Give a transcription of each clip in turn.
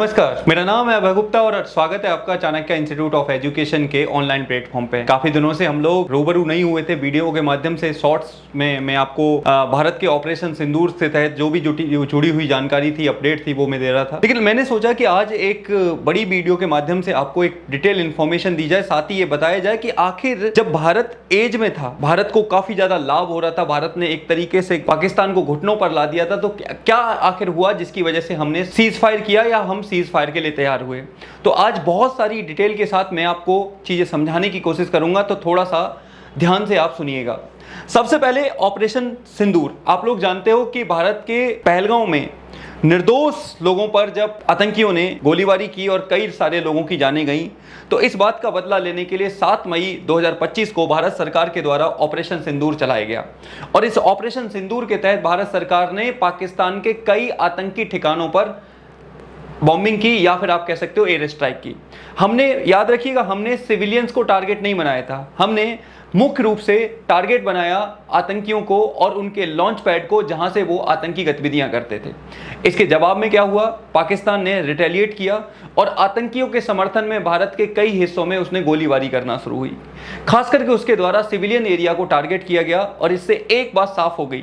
नमस्कार, मेरा नाम है अभय गुप्ता और स्वागत है आपका चाणक्य इंस्टीट्यूट ऑफ एजुकेशन के ऑनलाइन प्लेटफॉर्म पे। काफी दिनों से हम लोग रूबरू नहीं हुए थे वीडियो के माध्यम से। शॉर्ट्स में मैं आपको भारत के ऑपरेशन सिंदूर से तहत जो भी जुड़ी हुई जानकारी थी, अपडेट थी, वो मैं दे रहा था। लेकिन मैंने सोचा कि आज एक बड़ी वीडियो के माध्यम से आपको एक डिटेल इन्फॉर्मेशन दी जाए, साथ ही ये बताया जाए कि आखिर जब भारत एज में था, भारत को काफी ज्यादा लाभ हो रहा था, भारत ने एक तरीके से पाकिस्तान को घुटनों पर ला दिया था, तो क्या आखिर हुआ जिसकी वजह से हमने सीज फायर किया या हम सीज फायर के लिए तैयार हुए। तो आज बहुत सारी डिटेल के साथ मैं आपको चीजें समझाने की कोशिश करूंगा, तो थोड़ा सा ध्यान से आप सुनिएगा। सबसे पहले ऑपरेशन सिंदूर, आप लोग जानते हो कि भारत के पहलगांव में निर्दोष लोगों पर जब आतंकियों ने गोलीबारी की और कई सारे लोगों की जानें गईं, तो इस बात का बदला लेने के लिए 7 मई 2025 को भारत सरकार के द्वारा ऑपरेशन सिंदूर चलाया गया। और इस ऑपरेशन सिंदूर के तहत भारत सरकार ने पाकिस्तान के कई आतंकी ठिकानों पर बॉम्बिंग की, या फिर आप कह सकते हो एयर स्ट्राइक की। हमने, याद रखिएगा, हमने सिविलियंस को टारगेट नहीं बनाया था, हमने मुख्य रूप से टारगेट बनाया आतंकियों को और उनके लॉन्च पैड को, जहां से वो आतंकी गतिविधियां करते थे। इसके जवाब में क्या हुआ, पाकिस्तान ने रिटेलिएट किया और आतंकियों के समर्थन में भारत के कई हिस्सों में उसने गोलीबारी करना शुरू हुई। खास करके उसके द्वारा सिविलियन एरिया को टारगेट किया गया और इससे एक बात साफ हो गई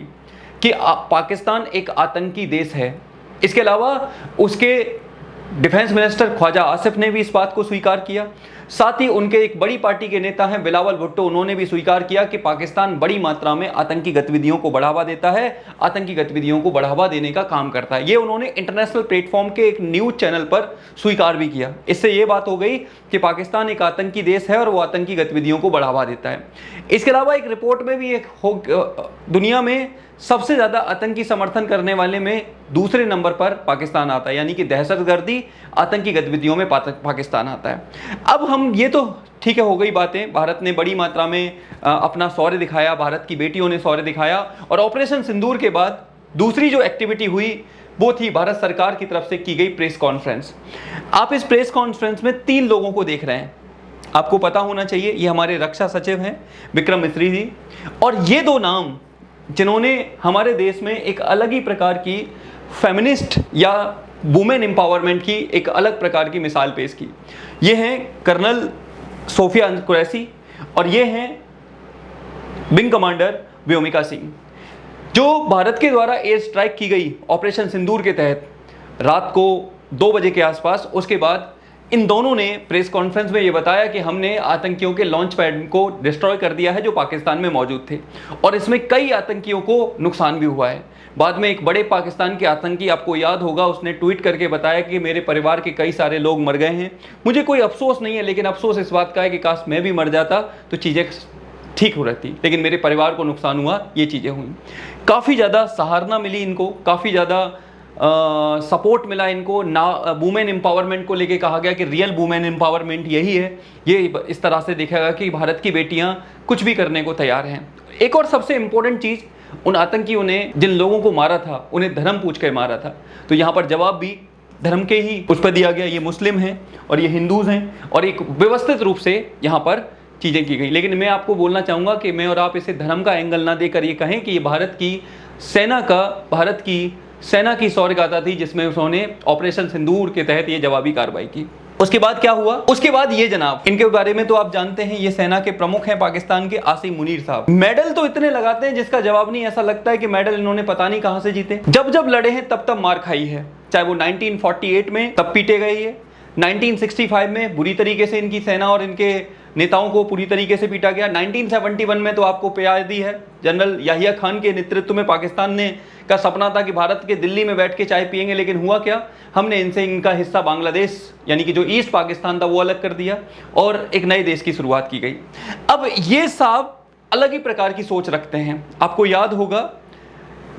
कि पाकिस्तान एक आतंकी देश है। इसके अलावा उसके डिफेंस मिनिस्टर ख्वाजा आसिफ ने भी इस बात को स्वीकार किया। साथ ही उनके एक बड़ी पार्टी के नेता हैं बिलावल भुट्टो, उन्होंने भी स्वीकार किया कि पाकिस्तान बड़ी मात्रा में आतंकी गतिविधियों को बढ़ावा देता है, आतंकी गतिविधियों को बढ़ावा देने का काम करता है। ये उन्होंने इंटरनेशनल प्लेटफॉर्म के एक न्यूज चैनल पर स्वीकार भी किया। इससे ये बात हो गई कि पाकिस्तान एक आतंकी देश है और वो आतंकी गतिविधियों को बढ़ावा देता है। इसके अलावा एक रिपोर्ट में भी दुनिया में सबसे ज्यादा आतंकी समर्थन करने वाले में दूसरे नंबर पर पाकिस्तान आता है, यानी कि दहशतगर्दी आतंकी गतिविधियों में पाकिस्तान आता है। अब हम ये तो ठीक है, हो गई बातें, भारत ने बड़ी मात्रा में अपना शौर्य दिखाया, भारत की बेटियों ने शौर्य दिखाया। और ऑपरेशन सिंदूर के बाद दूसरी जो एक्टिविटी हुई वो थी भारत सरकार की तरफ से की गई प्रेस कॉन्फ्रेंस। आप इस प्रेस कॉन्फ्रेंस में 3 लोगों को देख रहे हैं, आपको पता होना चाहिए, ये हमारे रक्षा सचिव हैं विक्रम मिस्री जी, और ये 2 नाम जिन्होंने हमारे देश में एक अलग ही प्रकार की फेमिनिस्ट या वुमेन एम्पावरमेंट की एक अलग प्रकार की मिसाल पेश की। ये हैं कर्नल सोफिया कुरैशी और ये हैं विंग कमांडर व्योमिका सिंह। जो भारत के द्वारा एयर स्ट्राइक की गई ऑपरेशन सिंदूर के तहत रात को 2 बजे के आसपास, उसके बाद इन दोनों ने प्रेस कॉन्फ्रेंस में ये बताया कि हमने आतंकियों के लॉन्च पैड को डिस्ट्रॉय कर दिया है जो पाकिस्तान में मौजूद थे, और इसमें कई आतंकियों को नुकसान भी हुआ है। बाद में एक बड़े पाकिस्तान के आतंकी, आपको याद होगा, उसने ट्वीट करके बताया कि मेरे परिवार के कई सारे लोग मर गए हैं, मुझे कोई अफसोस नहीं है, लेकिन अफसोस इस बात का है कि काश मैं भी मर जाता तो चीज़ें ठीक हो रहती, लेकिन मेरे परिवार को नुकसान हुआ, ये चीज़ें हुई। काफ़ी ज़्यादा सराहना मिली इनको, काफ़ी ज़्यादा सपोर्ट मिला इनको। ना वुमेन एम्पावरमेंट को लेके कहा गया कि रियल वुमेन एम्पावरमेंट यही है, ये इस तरह से देखा गया कि भारत की बेटियां कुछ भी करने को तैयार हैं। एक और सबसे इंपॉर्टेंट चीज़, उन आतंकियों ने जिन लोगों को मारा था उन्हें धर्म पूछ कर मारा था, तो यहाँ पर जवाब भी धर्म के ही उस पर दिया गया, ये मुस्लिम हैं और ये हिंदूज हैं, और एक व्यवस्थित रूप से यहाँ पर चीज़ें की गई। लेकिन मैं आपको बोलना चाहूँगा कि मैं और आप इसे धर्म का एंगल ना देकर ये कहें कि ये भारत की सेना की शौर्य गाथा थी, जिसमें उन्होंने ऑपरेशन सिंदूर के तहत ये जवाबी कार्रवाई की। उसके बाद क्या हुआ, उसके बाद ये जनाब, इनके बारे में तो आप जानते हैं, ये सेना के प्रमुख हैं पाकिस्तान के, आसिम मुनीर साहब। मेडल तो इतने लगाते हैं जिसका जवाब नहीं, ऐसा लगता है कि मेडल इन्होंने पता नहीं कहां से जीते। जब जब लड़े हैं तब तब मार खाई है, चाहे वो 1948 में तब पीटे गए, ये 1965 में बुरी तरीके से इनकी सेना और इनके नेताओं को पूरी तरीके से पीटा गया। 1971 में तो आपको याद है, जनरल याहिया खान के नेतृत्व में पाकिस्तान ने का सपना था कि भारत के दिल्ली में बैठ के चाय पिएंगे, लेकिन हुआ क्या, हमने इनका हिस्सा बांग्लादेश, यानी कि जो ईस्ट पाकिस्तान था, वो अलग कर दिया और एक नए देश की शुरुआत की गई। अब ये साहब अलग ही प्रकार की सोच रखते हैं। आपको याद होगा,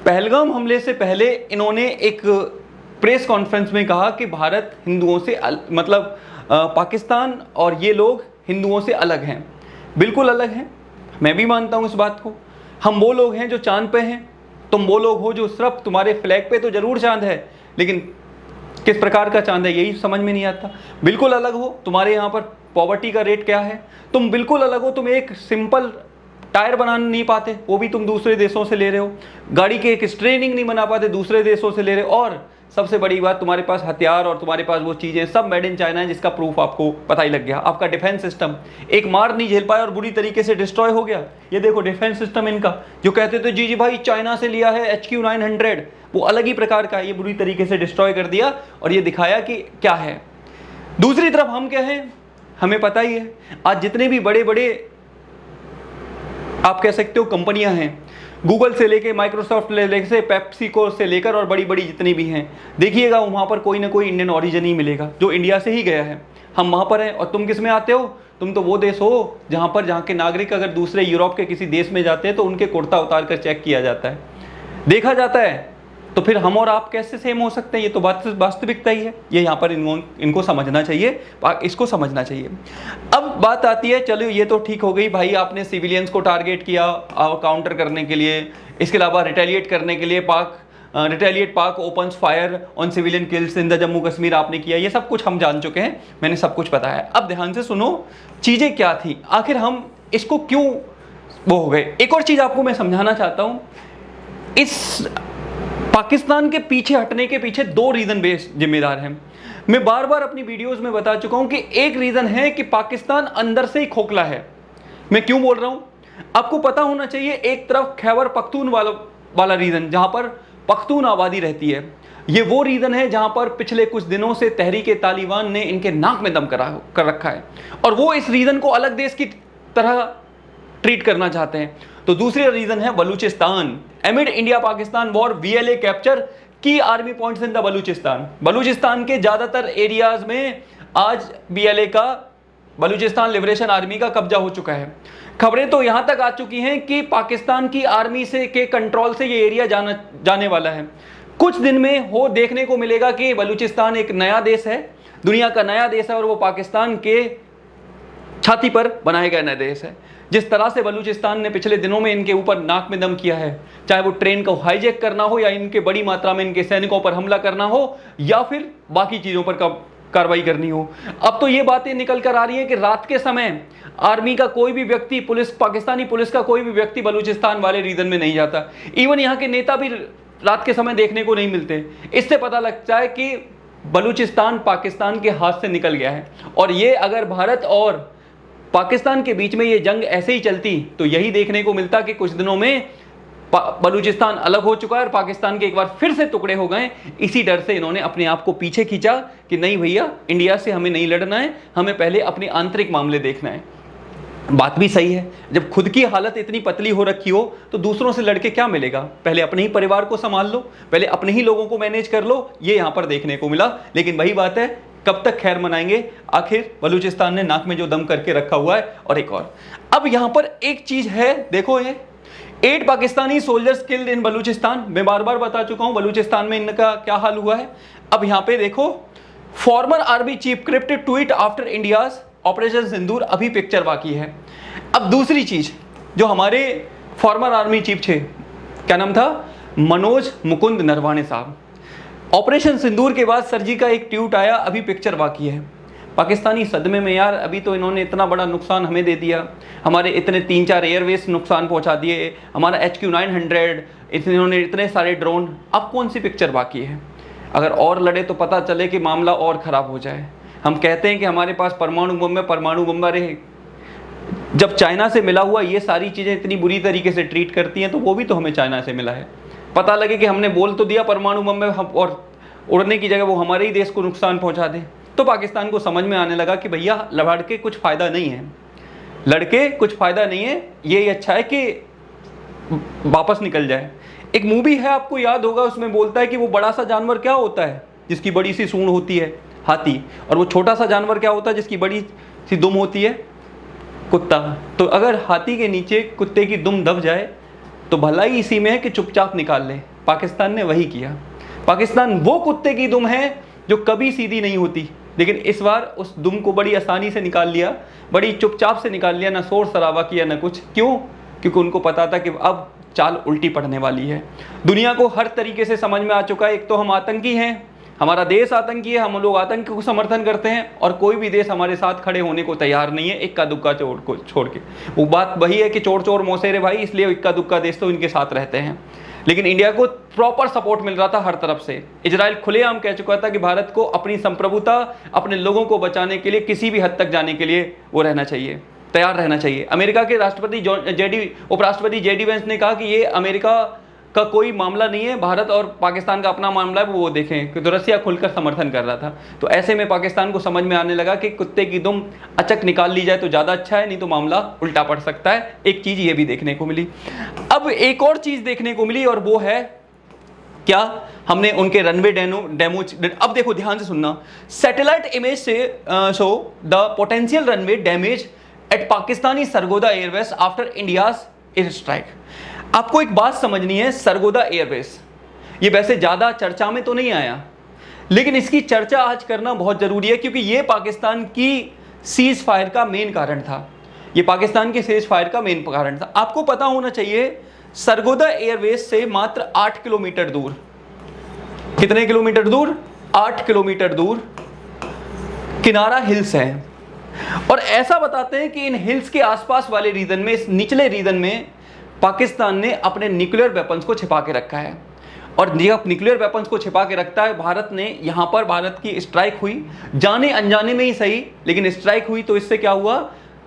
पहलगाम हमले से पहले इन्होंने एक प्रेस कॉन्फ्रेंस में कहा कि भारत हिंदुओं से पाकिस्तान और ये लोग हिंदुओं से अलग हैं। बिल्कुल अलग हैं, मैं भी मानता हूं इस बात को। हम वो लोग हैं जो चांद पे हैं, तुम वो लोग हो जो सिर्फ, तुम्हारे फ्लैग पे तो जरूर चांद है, लेकिन किस प्रकार का चांद है यही समझ में नहीं आता। बिल्कुल अलग हो, तुम्हारे यहाँ पर पॉवर्टी का रेट क्या है, तुम बिल्कुल अलग हो, तुम एक सिंपल टायर बना नहीं पाते, वो भी तुम दूसरे देशों से ले रहे हो, गाड़ी के एक स्ट्रेनिंग नहीं बना पाते, दूसरे देशों से ले रहे हो, और सबसे बड़ी बात, तुम्हारे पास हथियार और तुम्हारे पास वो चीजें सब मेड इन चाइना है, जिसका प्रूफ आपको पता ही लग गया। आपका डिफेंस सिस्टम एक मार नहीं झेल पाया और बुरी तरीके से डिस्ट्रॉय हो गया। ये देखो डिफेंस सिस्टम इनका, जो कहते थे जी जी भाई चाइना से लिया है HQ900, वो अलग ही प्रकार का है, ये बुरी तरीके से डिस्ट्रॉय कर दिया और ये दिखाया कि क्या है। दूसरी तरफ हम क्या हैं, हमें पता ही है आज जितने भी बड़े बड़े आप कह सकते हो कंपनियां हैं, गूगल से लेके माइक्रोसॉफ्ट से पेप्सिको से लेकर और बड़ी बड़ी जितनी भी हैं, देखिएगा वहाँ पर कोई ना कोई इंडियन ओरिजिन ही मिलेगा जो इंडिया से ही गया है। हम वहाँ पर हैं और तुम किस में आते हो, तुम तो वो देश हो जहाँ के नागरिक अगर दूसरे यूरोप के किसी देश में जाते हैं तो उनके कुर्ता उतार कर चेक किया जाता है, देखा जाता है। तो फिर हम और आप कैसे सेम हो सकते हैं, ये तो वास्तविकता ही है। ये यहाँ पर इनको समझना चाहिए, इसको समझना चाहिए। अब बात आती है, चलो ये तो ठीक हो गई भाई, आपने सिविलियंस को टारगेट किया काउंटर करने के लिए, इसके अलावा रिटेलिएट करने के लिए पाक opens fire on civilian kills in the Jammu Kashmir आपने किया, ये सब कुछ हम जान चुके हैं, मैंने सब कुछ बताया। अब ध्यान से सुनो चीज़ें क्या थी, आखिर हम इसको क्यों वो हो गए। एक और चीज़ आपको मैं समझाना चाहता हूँ, इस पाकिस्तान के पीछे हटने के पीछे दो रीजन बेस जिम्मेदार हैं। मैं बार बार अपनी वीडियोस में बता चुका हूं कि एक रीजन है कि पाकिस्तान अंदर से ही खोखला है। मैं क्यों बोल रहा हूं, आपको पता होना चाहिए। एक तरफ खैबर पख्तून वाला रीजन जहां पर पख्तून आबादी रहती है, ये वो रीजन है जहां पर पिछले कुछ दिनों से तहरीक तालिबान ने इनके नाक में दम कर रखा है और वो इस रीजन को अलग देश की तरह ट्रीट करना चाहते हैं। तो दूसरी रीजन है Balochistan. Amid India Pakistan war VLA capture की army points in the Balochistan के ज्यादातर एरियाज में आज BLA का, बलूचिस्तान लिबरेशन आर्मी का कब्जा हो चुका है। खबरें तो यहां तक आ चुकी हैं कि पाकिस्तान की आर्मी के कंट्रोल से ये एरिया जाने वाला है। कुछ दिन में हो देखने को मिलेगा कि बलूचिस्तान एक नया देश है, दुनिया का नया देश है और वो पाकिस्तान के छाती पर बनाया गया नया देश है। जिस तरह से बलूचिस्तान ने पिछले दिनों में इनके ऊपर नाक में दम किया है, चाहे वो ट्रेन को हाईजैक करना हो या इनके बड़ी मात्रा में इनके सैनिकों पर हमला करना हो या फिर बाकी चीज़ों पर कार्रवाई करनी हो। अब तो ये बातें निकल कर आ रही हैं कि रात के समय आर्मी का कोई भी व्यक्ति, पाकिस्तानी पुलिस का कोई भी व्यक्ति बलूचिस्तान वाले रीजन में नहीं जाता। इवन यहाँ के नेता भी रात के समय देखने को नहीं मिलते। इससे पता लगता है कि बलूचिस्तान पाकिस्तान के हाथ से निकल गया है। और ये अगर भारत और पाकिस्तान के बीच में ये जंग ऐसे ही चलती तो यही देखने को मिलता कि कुछ दिनों में बलूचिस्तान अलग हो चुका है और पाकिस्तान के एक बार फिर से टुकड़े हो गए। इसी डर से इन्होंने अपने आप को पीछे खींचा कि नहीं भैया, इंडिया से हमें नहीं लड़ना है, हमें पहले अपने आंतरिक मामले देखना है। बात भी सही है, जब खुद की हालत इतनी पतली हो रखी हो तो दूसरों से लड़के क्या मिलेगा। पहले अपने ही परिवार को संभाल लो, पहले अपने ही लोगों को मैनेज कर लो, ये यहाँ पर देखने को मिला। लेकिन वही बात है, कब तक खैर मनाएंगे, आखिर बलूचिस्तान ने नाक में जो दम करके रखा हुआ है। और एक और, अब यहाँ पर एक चीज है, देखो ये 8 Pakistani soldiers killed in Balochistan. मैं बार बार बता चुका हूँ बलूचिस्तान में इनका क्या हाल हुआ है। अब यहाँ पे देखो, former army chief cryptic tweet after India's operation Sindoor, अभी पिक्चर बाकी है। अब दूसरी चीज, जो हमारे फॉर्मर आर्मी चीफ थे, क्या नाम था, मनोज मुकुंद नरवाणे साहब, ऑपरेशन सिंदूर के बाद सर जी का एक ट्वीट आया, अभी पिक्चर बाकी है। पाकिस्तानी सदमे में यार, अभी तो इन्होंने इतना बड़ा नुकसान हमें दे दिया, हमारे इतने 3-4 एयरवेज नुकसान पहुंचा दिए, हमारा HQ900, इन्होंने इतने सारे ड्रोन, अब कौन सी पिक्चर बाकी है। अगर और लड़े तो पता चले कि मामला और ख़राब हो जाए। हम कहते हैं कि हमारे पास परमाणु बम रहे, जब चाइना से मिला हुआ ये सारी चीज़ें इतनी बुरी तरीके से ट्रीट करती हैं तो वो भी तो हमें चाइना से मिला है। पता लगे कि हमने बोल तो दिया परमाणु बम में, और उड़ने की जगह वो हमारे ही देश को नुकसान पहुंचा दे, तो पाकिस्तान को समझ में आने लगा कि भैया लड़ के कुछ फ़ायदा नहीं है, लड़के कुछ फ़ायदा नहीं है, ये अच्छा है कि वापस निकल जाए। एक मूवी है, आपको याद होगा, उसमें बोलता है कि वो बड़ा सा जानवर क्या होता है जिसकी बड़ी सी सूंड होती है, हाथी, और वो छोटा सा जानवर क्या होता है जिसकी बड़ी सी दुम होती है, कुत्ता। तो अगर हाथी के नीचे कुत्ते की दुम दब जाए तो भलाई इसी में है कि चुपचाप निकाल ले। पाकिस्तान ने वही किया। पाकिस्तान वो कुत्ते की दुम है जो कभी सीधी नहीं होती, लेकिन इस बार उस दुम को बड़ी आसानी से निकाल लिया, बड़ी चुपचाप से निकाल लिया, ना शोर शराबा किया ना कुछ। क्यों? क्योंकि उनको पता था कि अब चाल उल्टी पड़ने वाली है। दुनिया को हर तरीके से समझ में आ चुका है, एक तो हम आतंकी हैं, हमारा देश आतंकी है, हम लोग आतंक को समर्थन करते हैं, और कोई भी देश हमारे साथ खड़े होने को तैयार नहीं है इक्का दुक्का चोर को छोड़ के। वो बात वही है कि चोर चोर मौसेरे भाई, इसलिए इक्का दुक्का देश तो इनके साथ रहते हैं। लेकिन इंडिया को प्रॉपर सपोर्ट मिल रहा था हर तरफ से। इजराइल खुलेआम कह चुका था कि भारत को अपनी संप्रभुता, अपने लोगों को बचाने के लिए किसी भी हद तक जाने के लिए वो रहना चाहिए, तैयार रहना चाहिए। अमेरिका के उपराष्ट्रपति जेडी वेंस ने कहा कि ये अमेरिका का कोई मामला नहीं है, भारत और पाकिस्तान का अपना मामला है, वो देखें कि तो रसिया खुलकर समर्थन कर रहा था। तो ऐसे में पाकिस्तान को समझ में आने लगा कि कुत्ते की दुम अचक निकाल ली जाए तो ज़्यादा अच्छा है, नहीं तो मामला उल्टा पड़ सकता है। एक चीज़ ये भी देखने को मिली। अब एक और चीज़ देखने को मिली और वो है क्या, हमने उनके रनवे डेमो। अब देखो ध्यान से सुनना, सैटेलाइट इमेज से show the potential runway damage at Pakistani Sargodha airways after India's air strike. आपको एक बात समझनी है, सरगोदा एयरवेज ये वैसे ज़्यादा चर्चा में तो नहीं आया, लेकिन इसकी चर्चा आज करना बहुत ज़रूरी है क्योंकि ये पाकिस्तान की सीज फायर का मेन कारण था। ये पाकिस्तान की सीज फायर का मेन कारण था। आपको पता होना चाहिए सरगोदा एयरवेज से मात्र 8 किलोमीटर दूर, कितने किलोमीटर दूर? 8 किलोमीटर दूर किनारा हिल्स है। और ऐसा बताते हैं कि इन हिल्स के आसपास वाले रीजन में, इस निचले रीजन में पाकिस्तान ने अपने न्यूक्लियर वेपन्स को छिपा के रखा है। और जब न्यूक्लियर वेपन्स को छिपा के रखता है, भारत ने यहाँ पर, भारत की स्ट्राइक हुई जाने अनजाने में ही सही, लेकिन स्ट्राइक हुई तो इससे क्या हुआ,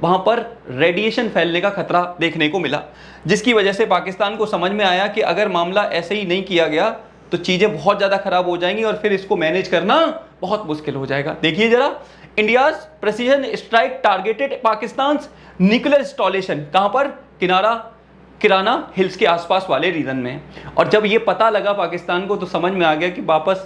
वहाँ पर रेडिएशन फैलने का खतरा देखने को मिला, जिसकी वजह से पाकिस्तान को समझ में आया कि अगर मामला ऐसे ही नहीं किया गया तो चीज़ें बहुत ज़्यादा खराब हो जाएंगी और फिर इसको मैनेज करना बहुत मुश्किल हो जाएगा। देखिए जरा, India's precision strike targeted Pakistan nuclear installation, कहाँ पर? किराना हिल्स के आसपास वाले रीजन में। और जब ये पता लगा पाकिस्तान को तो समझ में आ गया कि वापस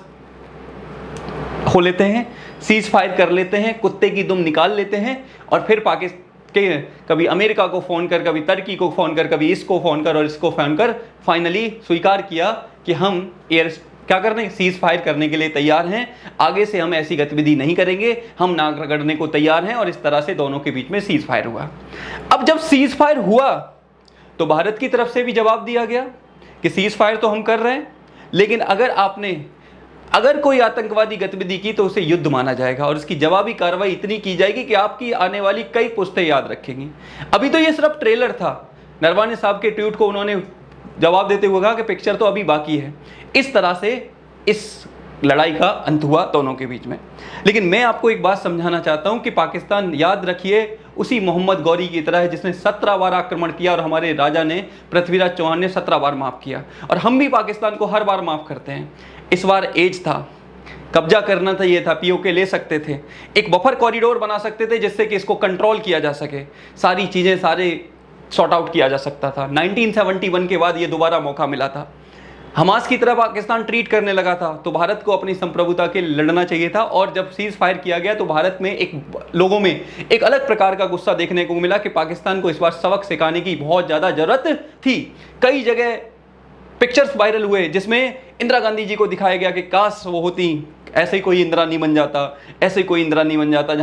हो लेते हैं, सीज फायर कर लेते हैं, कुत्ते की दुम निकाल लेते हैं और फिर पाकिस्तान के कभी अमेरिका को फ़ोन कर, कभी तुर्की को फ़ोन कर, कभी इसको फ़ोन कर और इसको फ़ोन कर फाइनली स्वीकार किया कि हम क्या करने, सीज फायर करने के लिए तैयार हैं, आगे से हम ऐसी गतिविधि नहीं करेंगे, हम नाक रगड़ने को तैयार हैं। और इस तरह से दोनों के बीच में सीज फायर हुआ। अब जब सीज फायर हुआ तो भारत की तरफ से भी जवाब दिया गया कि सीज फायर तो हम कर रहे हैं, लेकिन अगर कोई आतंकवादी गतिविधि की तो उसे युद्ध माना जाएगा और इसकी जवाबी कार्रवाई इतनी की जाएगी कि आपकी आने वाली कई पुश्तें याद रखेंगी। अभी तो ये सिर्फ ट्रेलर था। नरवाने साहब के ट्वीट को उन्होंने जवाब देते हुए कहा कि पिक्चर तो अभी बाकी है। इस तरह से इस लड़ाई का अंत हुआ दोनों के बीच में। लेकिन मैं आपको एक बात समझाना चाहता हूं कि पाकिस्तान, याद रखिए, उसी मोहम्मद गौरी की तरह है जिसने 17 बार आक्रमण किया और हमारे राजा ने, पृथ्वीराज चौहान ने 17 बार माफ़ किया। और हम भी पाकिस्तान को हर बार माफ़ करते हैं। इस बार एज था, कब्जा करना था, ये था, पीओके ले सकते थे, एक बफर कॉरिडोर बना सकते थे जिससे कि इसको कंट्रोल किया जा सके, सारी चीज़ें सारे सॉर्ट आउट किया जा सकता था। 1971 के बाद ये दोबारा मौका मिला था। हमास की तरह पाकिस्तान ट्रीट करने लगा था तो भारत को अपनी संप्रभुता के लड़ना चाहिए था। और जब सीज फायर किया गया तो भारत में लोगों में एक अलग प्रकार का गुस्सा देखने को मिला कि पाकिस्तान को इस बार सबक सिखाने की बहुत ज़्यादा ज़रूरत थी। कई जगह पिक्चर्स वायरल हुए जिसमें इंदिरा गांधी जी को दिखाया गया कि काश वो होती, ऐसे कोई इंदिरा नहीं बन जाता, ऐसे कोई इंदिरा नहीं बन जाता।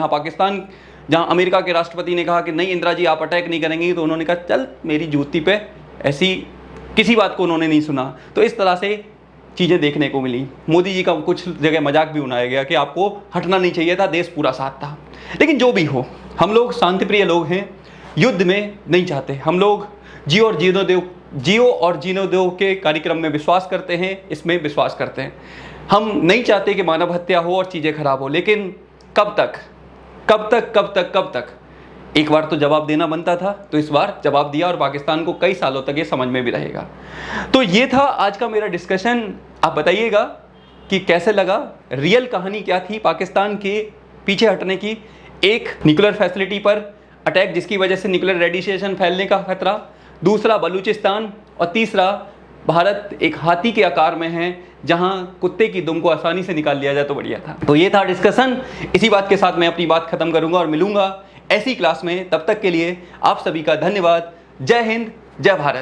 जहाँ अमेरिका के राष्ट्रपति ने कहा कि नहीं इंदिरा जी आप अटैक नहीं करेंगी, तो उन्होंने कहा चल मेरी जूती पे, ऐसी किसी बात को उन्होंने नहीं सुना। तो इस तरह से चीज़ें देखने को मिली। मोदी जी का कुछ जगह मजाक भी उड़ाया गया कि आपको हटना नहीं चाहिए था, देश पूरा साथ था। लेकिन जो भी हो, हम लोग शांतिप्रिय लोग हैं, युद्ध में नहीं चाहते। हम लोग जियो और जीनो देव के कार्यक्रम में विश्वास करते हैं, इसमें विश्वास करते हैं। हम नहीं चाहते कि मानव हत्या हो और चीज़ें खराब हो, लेकिन कब तक? एक बार तो जवाब देना बनता था, तो इस बार जवाब दिया और पाकिस्तान को कई सालों तक ये समझ में भी रहेगा। तो ये था आज का मेरा डिस्कशन। आप बताइएगा कि कैसे लगा, रियल कहानी क्या थी पाकिस्तान के पीछे हटने की। एक, न्यूक्लियर फैसिलिटी पर अटैक जिसकी वजह से न्यूक्लियर रेडिएशन फैलने का खतरा, दूसरा बलूचिस्तान, और तीसरा भारत एक हाथी के आकार में है जहां कुत्ते की दुम को आसानी से निकाल लिया जाए तो बढ़िया था। तो ये था डिस्कशन। इसी बात के साथ मैं अपनी बात खत्म करूंगा और मिलूंगा ऐसी क्लास में। तब तक के लिए आप सभी का धन्यवाद। जय हिंद, जय भारत।